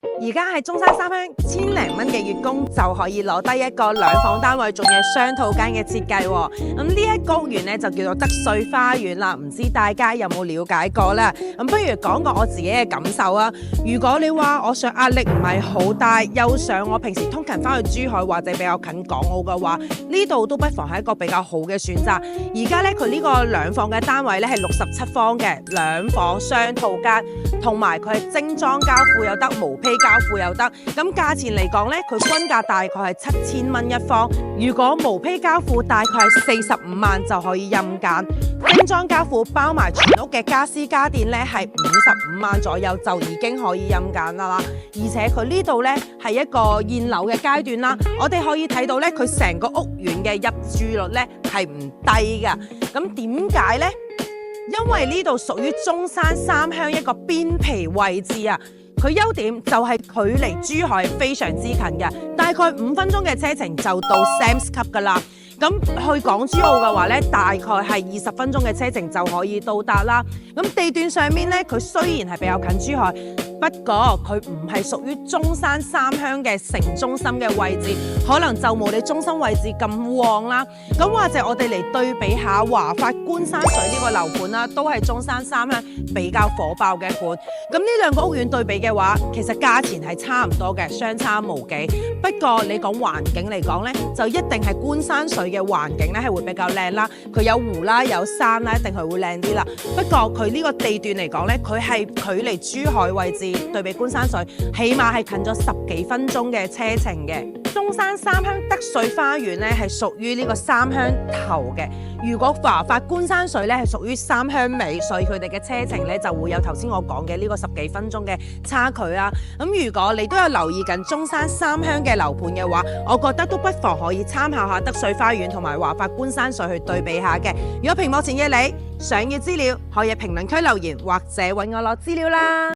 而家喺中山三鄉千零蚊嘅月供就可以攞低一個兩房單位，仲有雙套間嘅設計喎。咁呢一個屋苑咧就叫做德萃花園啦，唔知大家有冇了解過呢？咁不如講個我自己嘅感受啊。如果你話我想壓力唔係好大，又想我平時通勤翻去珠海或者比較近港澳嘅話，呢度都不妨係一個比較好嘅選擇。而家咧佢呢個兩房嘅單位咧係67方嘅兩房雙套間，同埋佢係精裝交付又得，毛坯交付又得。咁價錢嚟講咧，佢均價大概係7000蚊一方。如果毛坯交付大概係45萬就可以任揀。精裝交付包埋全屋嘅家私家電咧係55萬左右就已經可以任揀啦。而且佢呢度咧係一個現樓嘅階段啦，我哋可以睇到咧佢成個屋苑嘅入住率咧係唔低㗎。咁點解呢？因為呢度屬於中山三鄉一個邊皮位置啊。佢優點就係距離珠海非常之近嘅，大概5分鐘嘅車程就到 Sam's Club 噶啦。咁去港珠澳嘅話咧，大概係20分鐘嘅車程就可以到達啦。咁地段上面咧，佢雖然係比較近珠海，不過佢唔係屬於中山三鄉嘅城中心嘅位置，可能就冇你中心位置咁旺啦。咁或者我哋嚟對比下華發觀山水呢個樓盤啦，都係中山三鄉比較火爆嘅盤。咁呢兩個屋苑對比嘅話，其實價錢係差唔多嘅，相差無幾。不過你講環境嚟講咧，就一定係觀山水嘅環境咧係會比較靚啦。佢有湖啦，有山啦，一定係會靚啲啦。不過佢呢個地段嚟講咧，佢係距離珠海位置對比觀山水，起碼係近咗10幾分鐘嘅車程嘅。中山三鄉德萃花園咧係屬於呢個三鄉頭嘅。如果華發觀山水咧係屬於三鄉尾，所以佢哋嘅車程咧就會有頭先我講嘅呢個10幾分鐘嘅差距啊。咁如果你都有留意緊中山三鄉嘅樓盤嘅話，我覺得都不妨可以參考下德萃花園同埋華發觀山水去對比下嘅。如果屏幕前嘅你想要資料，可以喺評論區留言或者揾我攞資料啦。